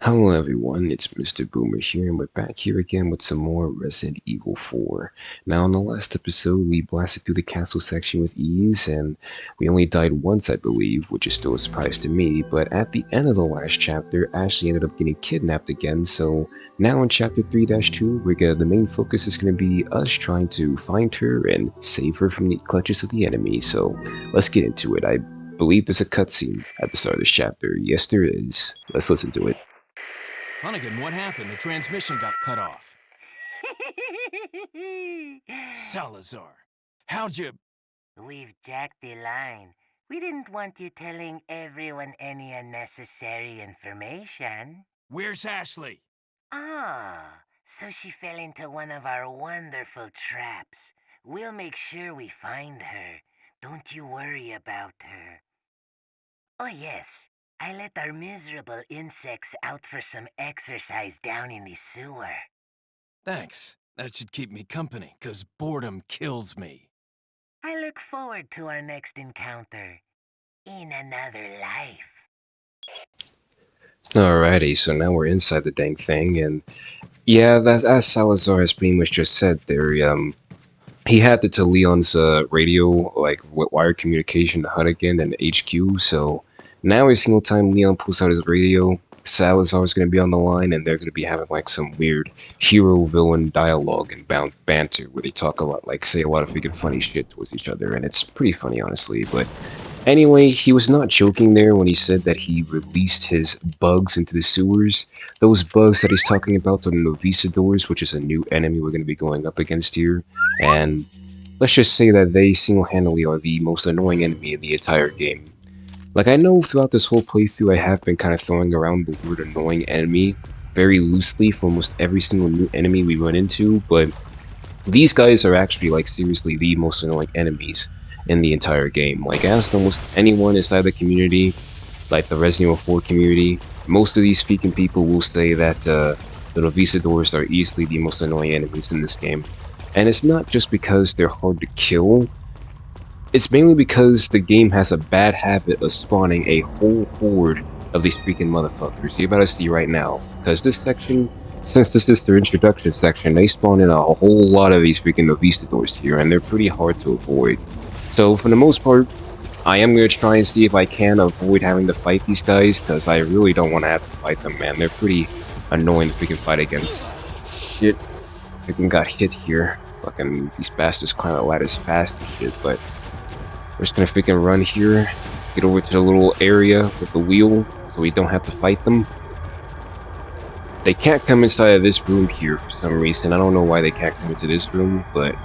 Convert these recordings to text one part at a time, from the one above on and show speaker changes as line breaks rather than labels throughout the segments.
Hello everyone, it's Mr. Boomer here, and we're back here again with some more Resident Evil 4. Now, in the last episode, we blasted through the castle section with ease, and we only died once, I believe, which is still a surprise to me, but at the end of the last chapter, Ashley ended up getting kidnapped again, so now in Chapter 3-2, the main focus is going to be us trying to find her and save her from the clutches of the enemy, so let's get into it. I believe there's a cutscene at the start of this chapter. Yes, there is. Let's listen to it.
Hunnigan, what happened? The transmission got cut off. Salazar, how'd you...
We've jacked the line. We didn't want you telling everyone any unnecessary information.
Where's Ashley?
Ah, so she fell into one of our wonderful traps. We'll make sure we find her. Don't you worry about her. Oh yes, I let our miserable insects out for some exercise down in the sewer.
Thanks. That should keep me company, 'cause boredom kills me.
I look forward to our next encounter. In another life.
Alrighty, so now we're inside the dang thing, and yeah, that, as Salazar has pretty much just said there, he had to Leon's radio, like wire communication to Hunnigan and HQ, so now every single time Leon pulls out his radio, Salazar's gonna be on the line, and they're gonna be having like some weird hero-villain dialogue and banter where they talk a lot, like say a lot of freaking funny shit towards each other, and it's pretty funny, honestly, but anyway, he was not joking there when he said that he released his bugs into the sewers. Those bugs that he's talking about are the Novistadors, which is a new enemy we're going to be going up against here. And let's just say that they single-handedly are the most annoying enemy in the entire game. Like, I know throughout this whole playthrough I have been kind of throwing around the word annoying enemy very loosely for almost every single new enemy we run into, but these guys are actually, like, seriously the most annoying enemies in the entire game. Like, ask almost anyone inside the community, like the Resident Evil 4 community, most of these speaking people will say that the Novistadors are easily the most annoying enemies in this game. And it's not just because they're hard to kill, it's mainly because the game has a bad habit of spawning a whole horde of these freaking motherfuckers. You're about to see right now, because this section, since this is their introduction section, they spawn in a whole lot of these freaking Novistadors here, and they're pretty hard to avoid. So for the most part, I am going to try and see if I can avoid having to fight these guys, because I really don't want to have to fight them, man. They're pretty annoying to freaking fight against. Shit. Freaking got hit here. Fucking these bastards climb the ladders fast and shit, but we're just going to freaking run here, get over to the little area with the wheel, so we don't have to fight them. They can't come inside of this room here for some reason. I don't know why they can't come into this room, but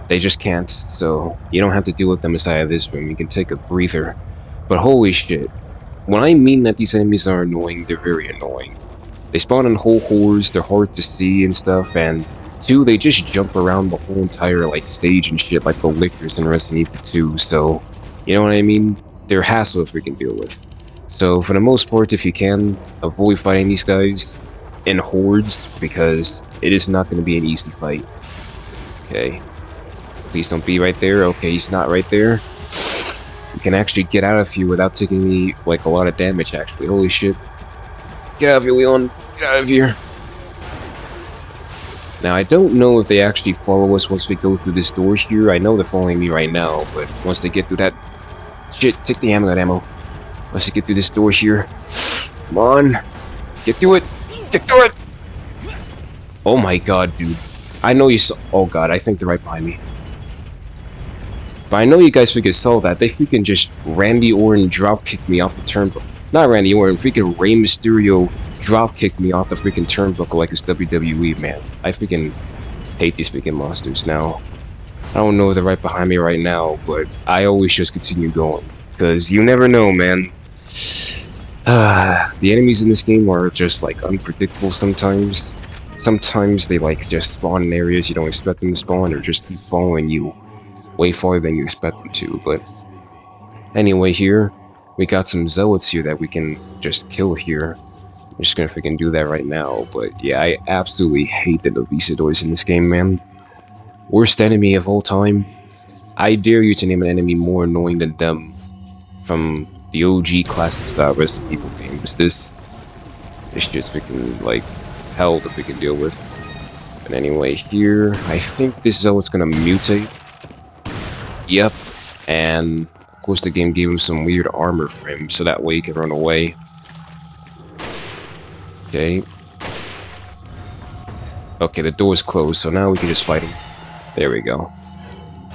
they just can't, so you don't have to deal with them inside of this room. You can take a breather. But holy shit, when I mean that these enemies are annoying, they're very annoying. They spawn in whole hordes, they're hard to see and stuff, and two, they just jump around the whole entire like stage and shit like the lickers in Resident Evil 2, so you know what I mean? They're a hassle to freaking deal with. So for the most part, if you can, avoid fighting these guys in hordes, because it is not going to be an easy fight. Okay. Please don't be right there. Okay, he's not right there. You can actually get out of here without taking me, like, a lot of damage, actually. Holy shit. Get out of here, Leon. Get out of here. Now, I don't know if they actually follow us once we go through this door here. I know they're following me right now, but once they get through that... Shit, take the ammo, that ammo. Once they get through this door here... Come on. Get through it. Get through it! Oh my god, dude. I know you saw... Oh god, I think they're right behind me. But I know you guys freaking saw that. They freaking just Randy Orton drop-kicked me off the turnbuckle. Not Randy Orton, freaking Rey Mysterio drop-kicked me off the freaking turnbuckle like it's WWE, man. I freaking hate these freaking monsters now. I don't know if they're right behind me right now, but I always just continue going. Because you never know, man. The enemies in this game are just, like, unpredictable sometimes. Sometimes they, like, just spawn in areas you don't expect them to spawn, or just keep following you way farther than you expect them to. But anyway, here we got some zealots here that we can just kill here. I'm just gonna freaking do that right now. But yeah, I absolutely hate the Novistadors in this game, man. Worst enemy of all time. I dare you to name an enemy more annoying than them from the OG classic style Resident Evil games. This It's just freaking, like, hell that we can deal with. But anyway, here, I think this is how it's gonna mutate. Yep. And, of course, the game gave him some weird armor frame, so that way he can run away. Okay. Okay, the door's closed, so now we can just fight him. There we go.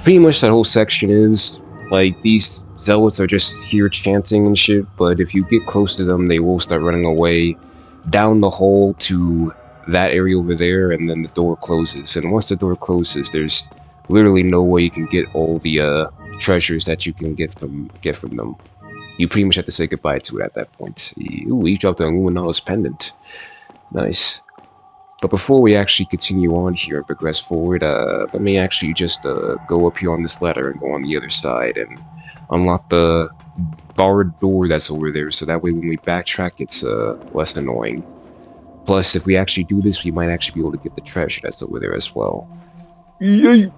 Pretty much that whole section is, like, these zealots are just here chanting and shit, but if you get close to them, they will start running away down the hole to that area over there, and then the door closes. And once the door closes, there's literally no way you can get all the treasures that you can get from them. You pretty much have to say goodbye to it at that point. Ooh, he dropped an Illuminados pendant. Nice. But before we actually continue on here and progress forward, let me actually just go up here on this ladder and go on the other side and unlock the barred door that's over there, so that way when we backtrack, it's less annoying. Plus, if we actually do this, we might actually be able to get the treasure that's over there as well. Yay!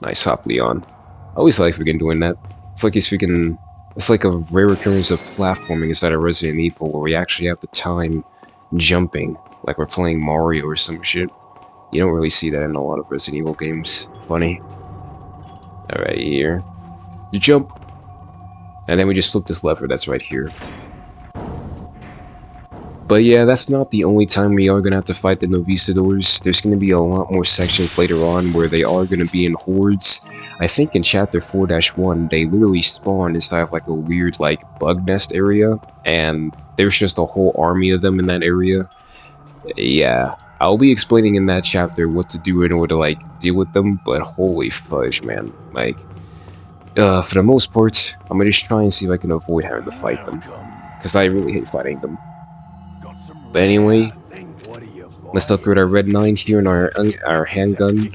Nice hop, Leon. I always like freaking doing that. It's like it's like a rare occurrence of platforming inside of Resident Evil where we actually have the time jumping, like we're playing Mario or some shit. You don't really see that in a lot of Resident Evil games. Funny. Alright, here. You jump. And then we just flip this lever that's right here. But yeah, that's not the only time we are going to have to fight the Novistadors. There's going to be a lot more sections later on where they are going to be in hordes. I think in chapter 4-1, they literally spawn inside of like a weird like bug nest area. And there's just a whole army of them in that area. Yeah, I'll be explaining in that chapter what to do in order to like deal with them, but holy fudge, man. Like, for the most part, I'm gonna just try and see if I can avoid having to fight them, because I really hate fighting them. But anyway, let's upgrade our Red 9 here in our handgun,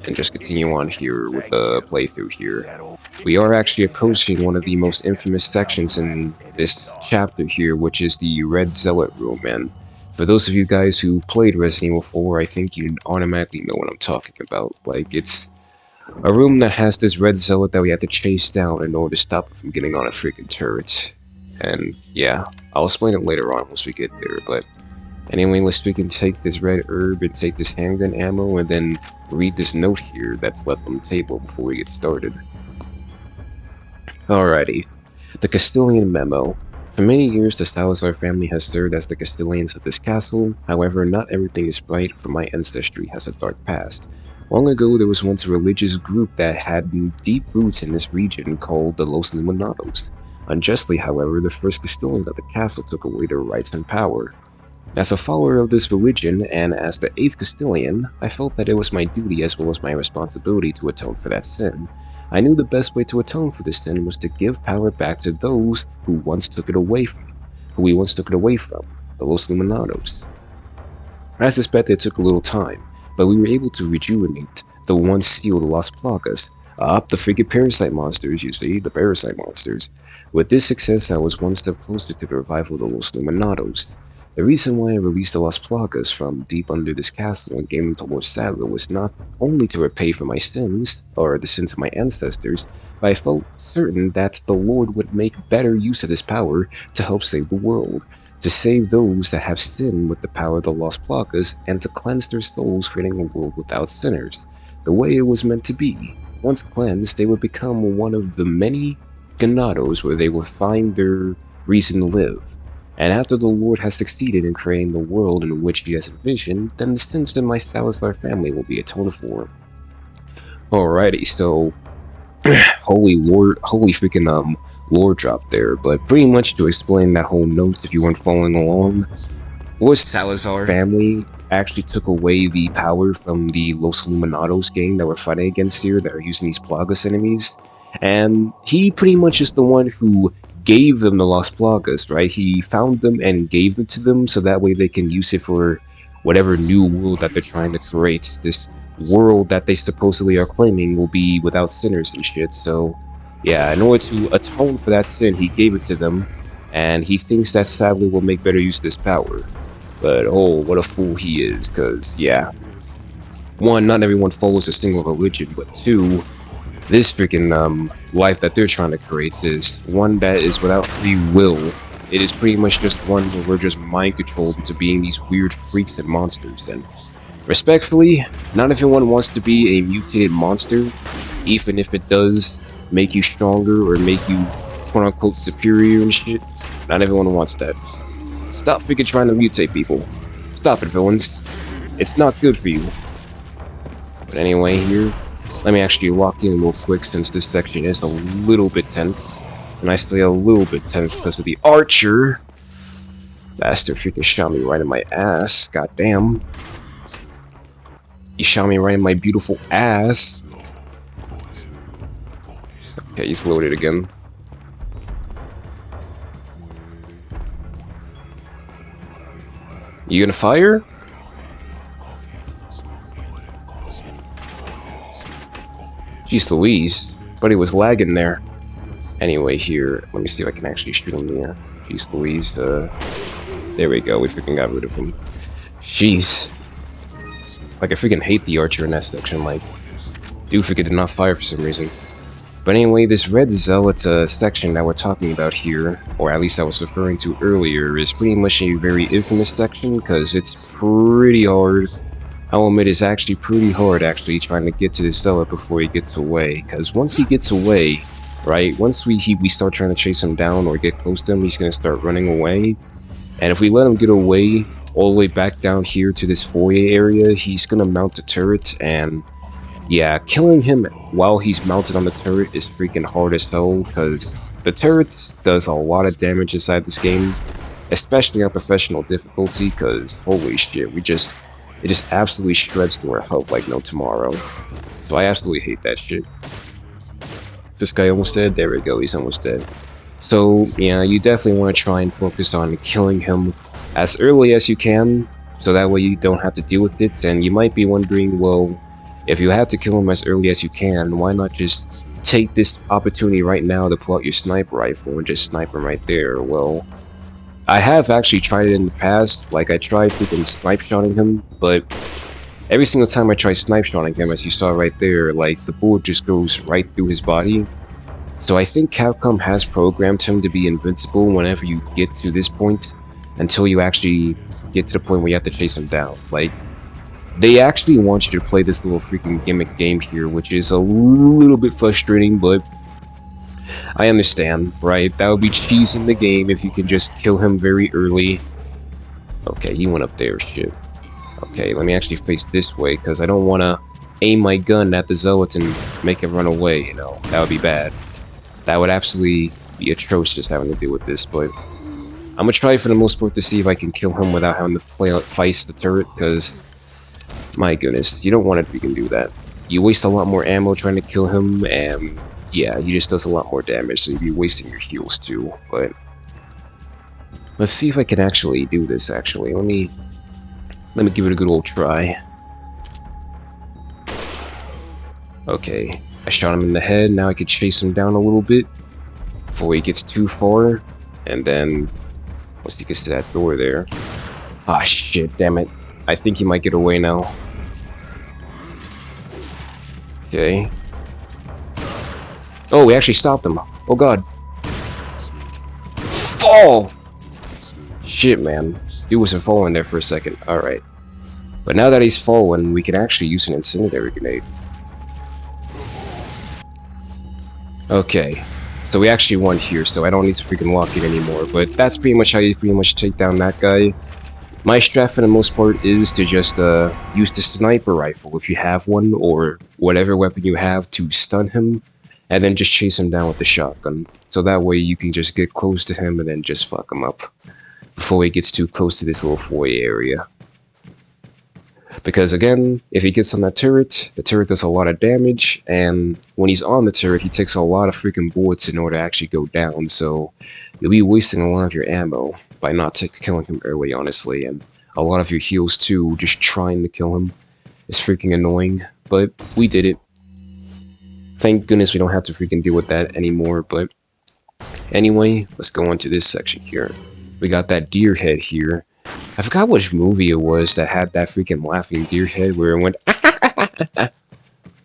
and just continue on here with the playthrough here. We are actually approaching one of the most infamous sections in this chapter here, which is the Red Zealot room, and for those of you guys who've played Resident Evil 4, I think you automatically know what I'm talking about. Like, it's a room that has this red zealot that we have to chase down in order to stop it from getting on a freaking turret. And yeah, I'll explain it later on once we get there, but anyway, let's freaking take this red herb and take this handgun ammo and then read this note here that's left on the table before we get started. Alrighty. The Castilian Memo. For many years, the Salazar family has served as the Castilians of this castle. However, not everything is bright, for my ancestry has a dark past. Long ago, there was once a religious group that had deep roots in this region called the Los Illuminados. Unjustly, however, the first Castilian of the castle took away their rights and power. As a follower of this religion, and as the 8th Castilian, I felt that it was my duty as well as my responsibility to atone for that sin. I knew the best way to atone for this sin was to give power back to those who we once took it away from, the Los Illuminados. I suspect it took a little time, but we were able to rejuvenate the once sealed Las Plagas, the freaking parasite monsters, you see, the parasite monsters. With this success, I was one step closer to the revival of the Los Illuminados. The reason why I released the Las Plagas from deep under this castle and gave them to Lord Salazar was not only to repay for my sins, or the sins of my ancestors, but I felt certain that the Lord would make better use of this power to help save the world, to save those that have sinned with the power of the Las Plagas, and to cleanse their souls, creating a world without sinners, the way it was meant to be. Once cleansed, they would become one of the many ganados where they will find their reason to live. And after the Lord has succeeded in creating the world in which he has envisioned, then the sins of my Salazar family will be atoned for. Alrighty, so holy freaking lore drop there, but pretty much to explain that whole note if you weren't following along, Lord Salazar family actually took away the power from the Los Illuminados gang that we're fighting against here, that are using these Plagas enemies, and he pretty much is the one who gave them the Las Plagas, right? He found them and gave them to them so that way they can use it for whatever new world that they're trying to create. This world that they supposedly are claiming will be without sinners and shit. So yeah, in order to atone for that sin, he gave it to them, and he thinks that sadly will make better use of this power. But oh, what a fool he is, because yeah, one, not everyone follows a single religion, but two, this freaking life that they're trying to create is one that is without free will, It is pretty much just one where we're just mind controlled into being these weird freaks and monsters. And respectfully, not everyone wants to be a mutated monster, even if it does make you stronger or make you quote-unquote superior and shit. Not everyone wants that. Stop freaking trying to mutate people. Stop it, villains. It's not good for you. But anyway, here, let me actually lock in real quick since this section is a little bit tense. And I say a little bit tense because of the archer. Bastard freaking shot me right in my ass. Goddamn. He shot me right in my beautiful ass. Okay, he's loaded again. You gonna fire? Jeez Louise. But he was lagging there. Anyway, here, let me see if I can actually shoot him here. Jeez Louise, there we go, we freaking got rid of him. Jeez. Like, I freaking hate the archer in that section, like, dude freaking did not fire for some reason. But anyway, this red zealot section that we're talking about here, or at least I was referring to earlier, is pretty much a very infamous section, because it's pretty hard. I'll admit it's actually pretty hard actually trying to get to this zealot before he gets away, because once he gets away, right, once we start trying to chase him down or get close to him, he's going to start running away. And if we let him get away all the way back down here to this foyer area, he's going to mount a turret, and yeah, killing him while he's mounted on the turret is freaking hard as hell, because the turret does a lot of damage inside this game, especially on professional difficulty, because holy shit, it just absolutely shreds through our health like no tomorrow. So I absolutely hate that shit. This guy almost dead? There we go, he's almost dead. So, yeah, you definitely want to try and focus on killing him as early as you can, so that way you don't have to deal with it. And you might be wondering, well, if you have to kill him as early as you can, why not just take this opportunity right now to pull out your sniper rifle and just snipe him right there? Well, I have actually tried it in the past. Like, I tried freaking snipe shotting him, but every single time I try snipe shotting him, as you saw right there, like, the bullet just goes right through his body. So I think Capcom has programmed him to be invincible whenever you get to this point, until you actually get to the point where you have to chase him down. Like, they actually want you to play this little freaking gimmick game here, which is a little bit frustrating, but I understand, right? That would be cheesing the game if you can just kill him very early. Okay, you went up there, shit. Okay, let me actually face this way, because I don't want to aim my gun at the zealot and make him run away, you know? That would be bad. That would absolutely be atrocious having to deal with this, but I'm gonna try for the most part to see if I can kill him without having to face the turret, because my goodness, you don't want to freaking do that. You waste a lot more ammo trying to kill him, and yeah, he just does a lot more damage, so you'd be wasting your heals too. But let's see if I can actually do this. Actually, let me give it a good old try. Okay, I shot him in the head. Now I could chase him down a little bit before he gets too far, and then once he gets to that door there. Ah, shit! Damn it! I think he might get away now. Okay. Oh, we actually stopped him. Oh god. Fall! Shit, man. Dude wasn't falling there for a second. Alright. But now that he's fallen, we can actually use an incendiary grenade. Okay. So we actually won here, so I don't need to freaking lock it anymore. But that's pretty much how you pretty much take down that guy. My strat for the most part is to just use the sniper rifle if you have one, or whatever weapon you have to stun him, and then just chase him down with the shotgun. So that way you can just get close to him and then just fuck him up before he gets too close to this little foyer area. Because again, if he gets on that turret, the turret does a lot of damage, and when he's on the turret, he takes a lot of freaking bullets in order to actually go down, so you'll be wasting a lot of your ammo by not killing him early, honestly, and a lot of your heals too, just trying to kill him is freaking annoying, but we did it. Thank goodness we don't have to freaking deal with that anymore, but anyway, let's go on to this section here. We got that deer head here. I forgot which movie it was that had that freaking laughing deer head where it went but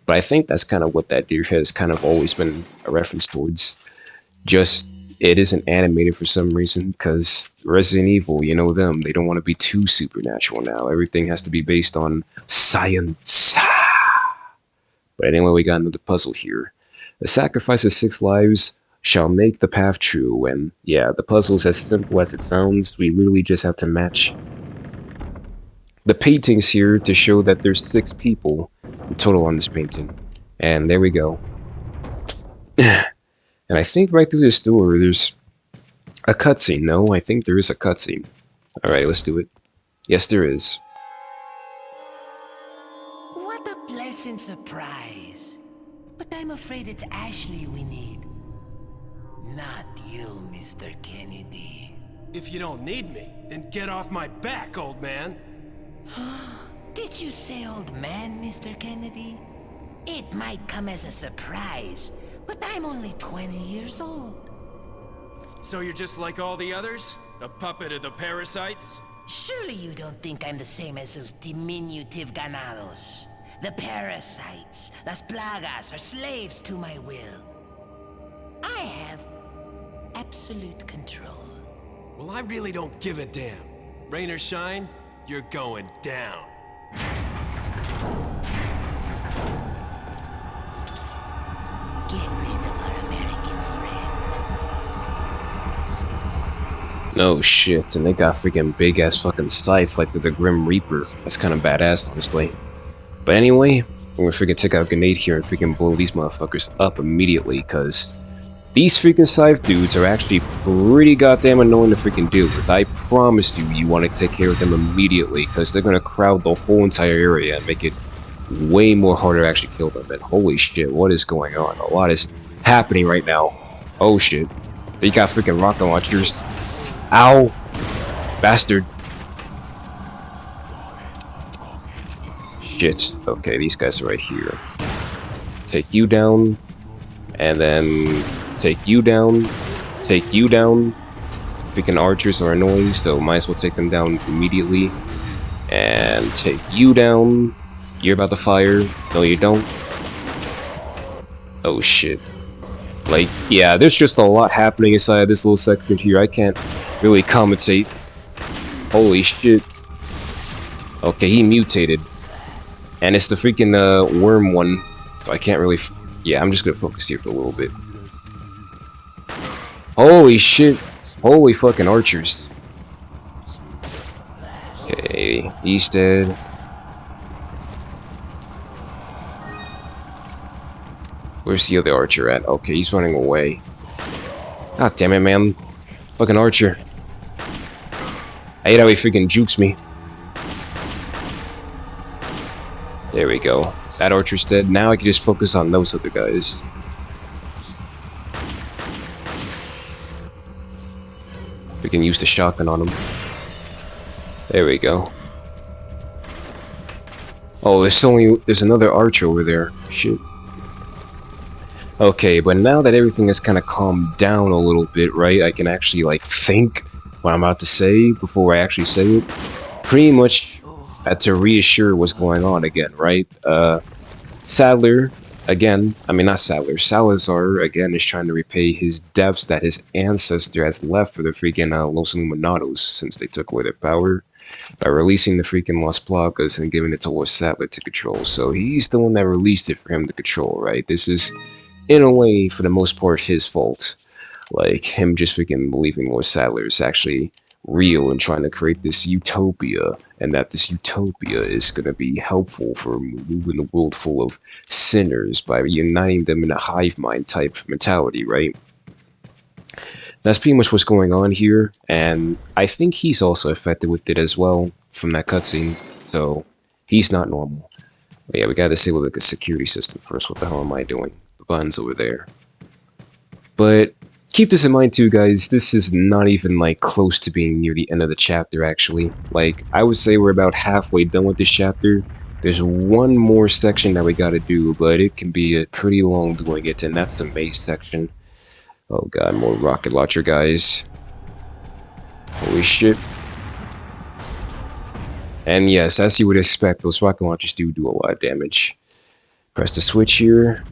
I think that's kind of what that deer head has kind of always been a reference towards. Just it isn't animated for some reason, because Resident Evil, you know them, they don't want to be too supernatural now. Everything has to be based on science. But anyway, we got another puzzle here. The sacrifice of 6 lives shall make the path true, and yeah, the puzzle's as simple as it sounds. We literally just have to match the paintings here to show that there's 6 people in total on this painting. And there we go. And I think right through this door, there's a cutscene. No, I think there is a cutscene. Alright, let's do it. Yes, there is.
What a pleasant surprise. But I'm afraid it's Ashley we need. Not you, Mr. Kennedy.
If you don't need me, then get off my back, old man.
Did you say old man, Mr. Kennedy? It might come as a surprise, but I'm only 20 years old.
So you're just like all the others? A puppet of the parasites?
Surely you don't think I'm the same as those diminutive ganados. The parasites, Las Plagas, are slaves to my will. I have absolute control.
Well, I really don't give a damn. Rain or shine, you're going down.
Get rid of our American friend.
No shit, and they got freaking big ass fucking scythes like the Grim Reaper. That's kind of badass, honestly. But anyway, we're gonna freaking take out a grenade here and freaking blow these motherfuckers up immediately, because these freaking scythe dudes are actually pretty goddamn annoying to freaking deal with. I promise you, you want to take care of them immediately, because they're gonna crowd the whole entire area and make it way more harder to actually kill them. And holy shit, what is going on? A lot is happening right now. Oh shit. They got freaking rocket launchers. Ow! Bastard. Shit. Okay, these guys are right here. Take you down. And then take you down. Take you down. Freaking archers are annoying, so might as well take them down immediately. And take you down. You're about to fire. No, you don't. Oh shit. Like, yeah, there's just a lot happening inside this little section here. I can't really commentate. Holy shit. Okay, he mutated. And it's the freaking worm one. So I can't really... yeah, I'm just gonna focus here for a little bit. Holy shit. Holy fucking archers. Okay, he's dead. Where's the other archer at? Okay, he's running away. God damn it, man. Fucking archer. I hate how he freaking jukes me. There we go. That archer's dead. Now I can just focus on those other guys. We can use the shotgun on them. There we go. Oh, there's another archer over there. Shit. Okay, but now that everything has kind of calmed down a little bit, right, I can actually, like, think what I'm about to say before I actually say it. Pretty much had to reassure what's going on again, right? Sadler, again, I mean, not Sadler, Salazar, again, is trying to repay his debts that his ancestor has left for the freaking Los Illuminados since they took away their power by releasing the freaking Las Plagas and giving it to Lord Salazar to control. So he's the one that released it for him to control, right? This is, in a way, for the most part, his fault. Like, him just freaking believing Lord Salazar is actually real and trying to create this utopia, and that this utopia is going to be helpful for moving the world full of sinners by uniting them in a hive mind type mentality, right? That's pretty much what's going on here, and I think he's also affected with it as well from that cutscene, so he's not normal. But yeah, we gotta disable like a security system first. What the hell am I doing? The button's over there. But keep this in mind too, guys. This is not even like close to being near the end of the chapter, actually. Like, I would say we're about halfway done with this chapter. There's one more section that we gotta do, but it can be a pretty long doing it, and that's the maze section. Oh god, more rocket launcher guys. Holy shit. And yes, as you would expect, those rocket launchers do a lot of damage. Press the switch here.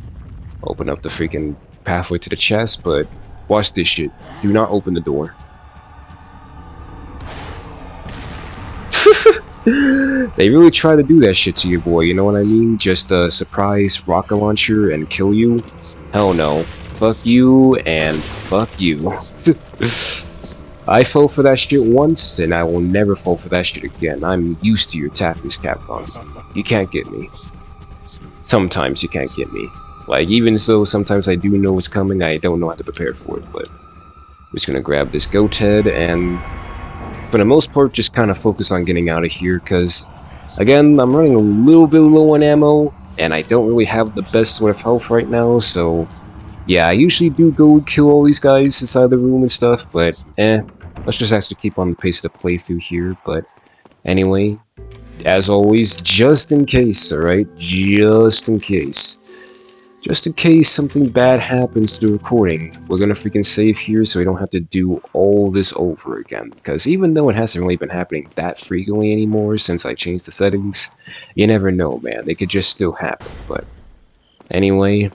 Open up the freaking pathway to the chest, but Watch this shit. Do not open the door. They really try to do that shit to you, boy, you know what I mean? Just a surprise rocket launcher and kill you? Hell no. Fuck you and fuck you. I fell for that shit once, and I will never fall for that shit again. I'm used to your tactics, Capcom. You can't get me. Sometimes you can't get me. Like, even so, sometimes I do know what's coming, I don't know how to prepare for it, but... I'm just gonna grab this goat head, and... for the most part, just kind of focus on getting out of here, because... again, I'm running a little bit low on ammo, and I don't really have the best sort of health right now, so... yeah, I usually do go kill all these guys inside the room and stuff, but let's just actually keep on the pace of the playthrough here, but anyway, as always, just in case, alright? Just in case. Just in case something bad happens to the recording, we're gonna freaking save here so we don't have to do all this over again, because even though it hasn't really been happening that frequently anymore since I changed the settings, you never know, man, they could just still happen, but anyway...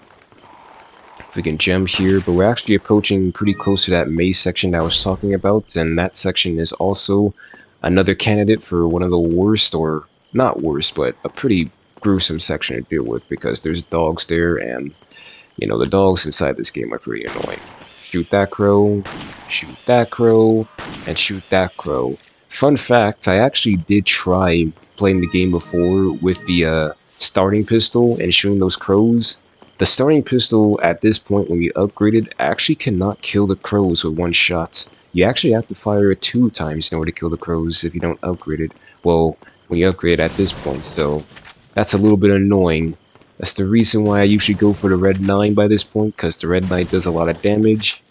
we can jump here, but we're actually approaching pretty close to that maze section that I was talking about, and that section is also another candidate for one of the worst, or not worst, but a pretty gruesome section to deal with, because there's dogs there, and, you know, the dogs inside this game are pretty annoying. Shoot that crow, and shoot that crow. Fun fact, I actually did try playing the game before with the starting pistol and shooting those crows. The starting pistol, at this point when you upgrade it, actually cannot kill the crows with one shot. You actually have to fire it 2 times in order to kill the crows if you don't upgrade it. Well, when you upgrade it at this point, so that's a little bit annoying. That's the reason why I usually go for the Red 9 by this point, because the Red 9 does a lot of damage.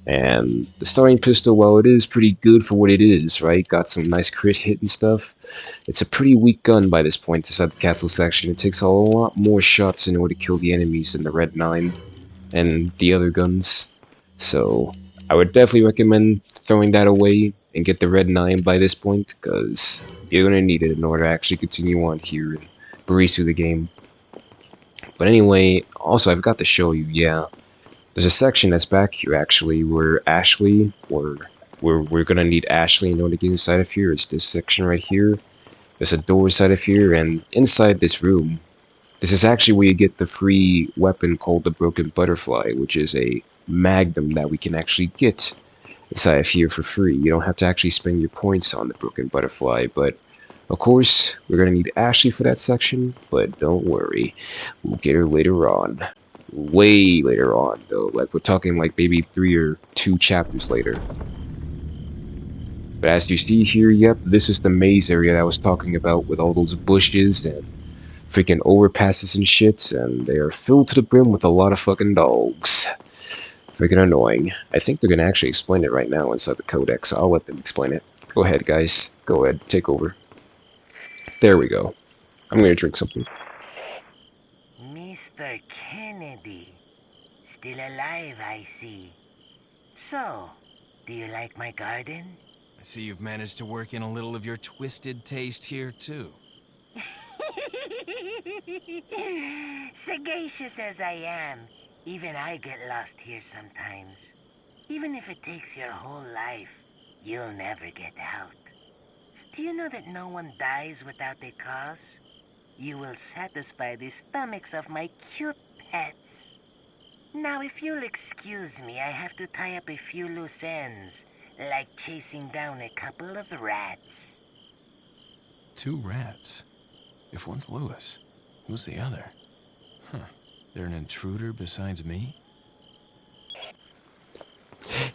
And the starting pistol, while it is pretty good for what it is, right? Got some nice crit hit and stuff. It's a pretty weak gun by this point inside the castle section. It takes a lot more shots in order to kill the enemies than the Red 9 and the other guns. So I would definitely recommend throwing that away and get the Red 9 by this point, because you're going to need it in order to actually continue on here and breeze through the game. But anyway, also I forgot to show you, yeah. There's a section that's back here, actually, where Ashley, or we're gonna need Ashley in order to get inside of here. It's this section right here. There's a door inside of here, and inside this room, this is actually where you get the free weapon called the Broken Butterfly, which is a magnum that we can actually get inside of here for free. You don't have to actually spend your points on the Broken Butterfly, but of course, we're gonna need Ashley for that section, but don't worry, we'll get her later on. Way later on, though. Like, we're talking like maybe 3 or 2 chapters later. But as you see here, yep, this is the maze area that I was talking about with all those bushes and freaking overpasses and shit, and they are filled to the brim with a lot of fucking dogs. Freaking annoying. I think they're gonna actually explain it right now inside the codex, so I'll let them explain it. Go ahead, guys. Go ahead. Take over. There we go. I'm gonna drink something.
Mr. Kennedy. Still alive, I see. So, do you like my garden?
I see you've managed to work in a little of your twisted taste here, too.
Sagacious as I am, even I get lost here sometimes. Even if it takes your whole life, you'll never get out. Do you know that no one dies without a cause? You will satisfy the stomachs of my cute pets. Now, if you'll excuse me, I have to tie up a few loose ends, like chasing down a couple of rats.
2 rats? If one's Lewis, who's the other? Huh. They're an intruder besides me?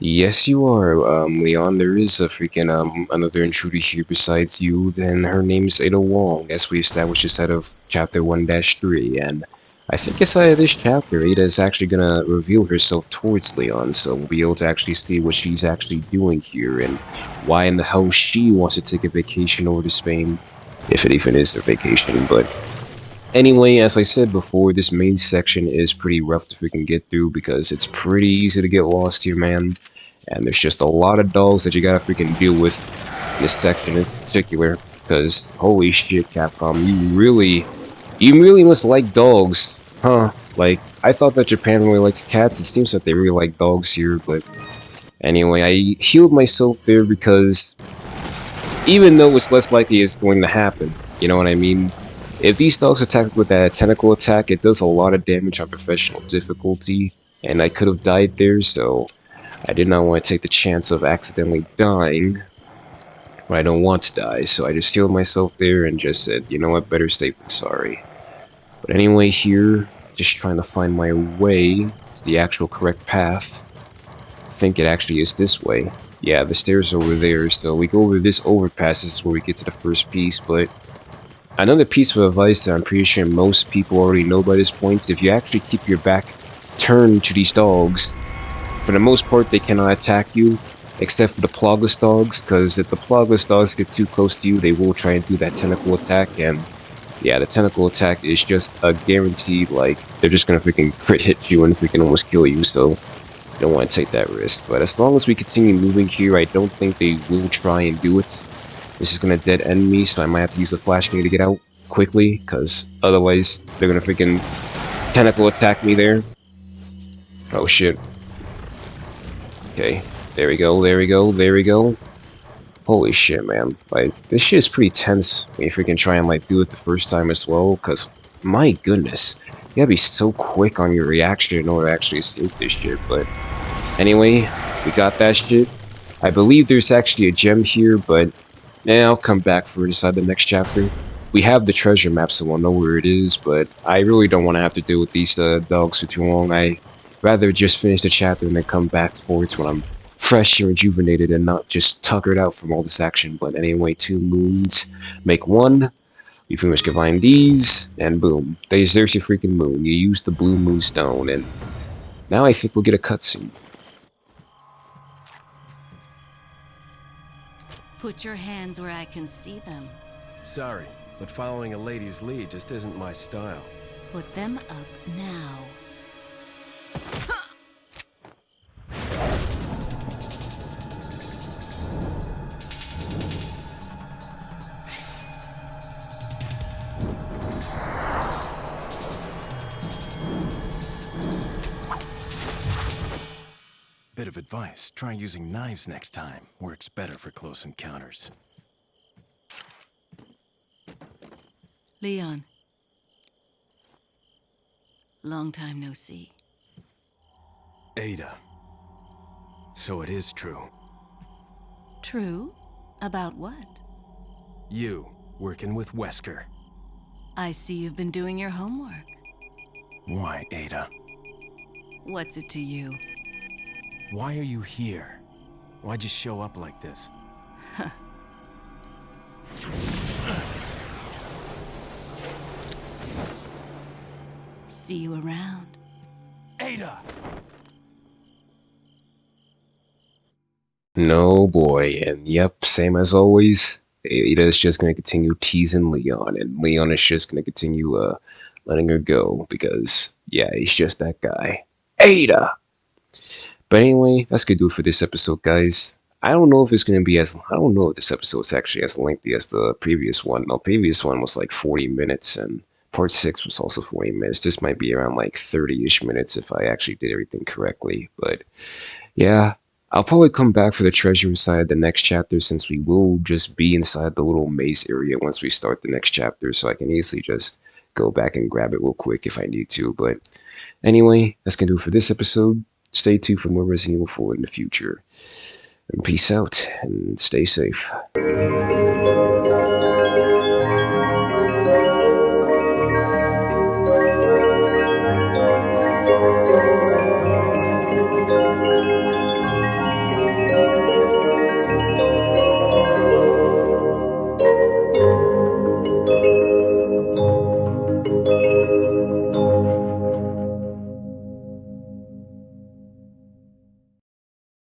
Yes, you are, Leon. There is a freaking, another intruder here besides you, then her name's Ada Wong, as we established inside of Chapter 1-3, and I think inside of this chapter, Ada is actually gonna reveal herself towards Leon, so we'll be able to actually see what she's actually doing here, and why in the hell she wants to take a vacation over to Spain, if it even is a vacation, but... Anyway, as I said before, this main section is pretty rough to freaking get through because it's pretty easy to get lost here, man. And there's just a lot of dogs that you gotta freaking deal with in this section in particular. Because, holy shit, Capcom, you really must like dogs, huh? Like, I thought that Japan really likes cats. It seems that they really like dogs here, but anyway, I healed myself there because even though it's less likely it's going to happen, you know what I mean? If these dogs attack with that tentacle attack, it does a lot of damage on professional difficulty, and I could have died there, so I did not want to take the chance of accidentally dying when I don't want to die, so I just healed myself there and just said, you know what, better safe than sorry. But anyway, here, just trying to find my way to the actual correct path. I think it actually is this way. Yeah, the stairs are over there, so we go over this overpass, this is where we get to the first piece, but another piece of advice that I'm pretty sure most people already know by this point, if you actually keep your back turned to these dogs, for the most part they cannot attack you, except for the Plagas dogs, because if the Plagas dogs get too close to you, they will try and do that tentacle attack, and yeah, the tentacle attack is just a guaranteed, like, they're just gonna freaking crit hit you and freaking almost kill you, so you don't want to take that risk. But as long as we continue moving here, I don't think they will try and do it. This is gonna dead end me, so I might have to use the flash grenade to get out quickly, because otherwise they're gonna freaking tentacle attack me there. Oh shit. Okay, there we go, there we go, there we go. Holy shit, man. Like, this shit is pretty tense when you freaking try and, like, do it the first time as well, because, my goodness, you gotta be so quick on your reaction in order to actually escape this shit, but anyway, we got that shit. I believe there's actually a gem here, but I'll come back for it inside the next chapter. We have the treasure map, so we'll know where it is, but I really don't want to have to deal with these dogs for too long. I rather just finish the chapter and then come back for it when I'm fresh and rejuvenated and not just tuckered out from all this action. But anyway, 2 moons make 1. You pretty much combine these, and boom. There's your freaking moon. You use the blue moonstone, and now I think we'll get a cutscene.
Put your hands where I can see them.
Sorry, but following a lady's lead just isn't my style.
Put them up now.
Bit of advice, try using knives next time. Works better for close encounters.
Leon. Long time no see.
Ada. So it is true.
True? About what?
You, working with Wesker.
I see you've been doing your homework.
Why, Ada?
What's it to you?
Why are you here? Why'd you show up like this?
See you around.
Ada!
No boy, and yep, same as always. Ada is just gonna continue teasing Leon, and Leon is just gonna continue letting her go because yeah, he's just that guy. Ada. But anyway, that's gonna do it for this episode, guys. I don't know if it's gonna be I don't know if this episode is actually as lengthy as the previous one. The previous one was like 40 minutes, and part 6 was also 40 minutes. This might be around like 30-ish minutes if I actually did everything correctly. But yeah, I'll probably come back for the treasure inside the next chapter, since we will just be inside the little maze area once we start the next chapter, so I can easily just go back and grab it real quick if I need to. But anyway, that's gonna do it for this episode. Stay tuned for more Resident Evil 4 in the future. And peace out, and stay safe.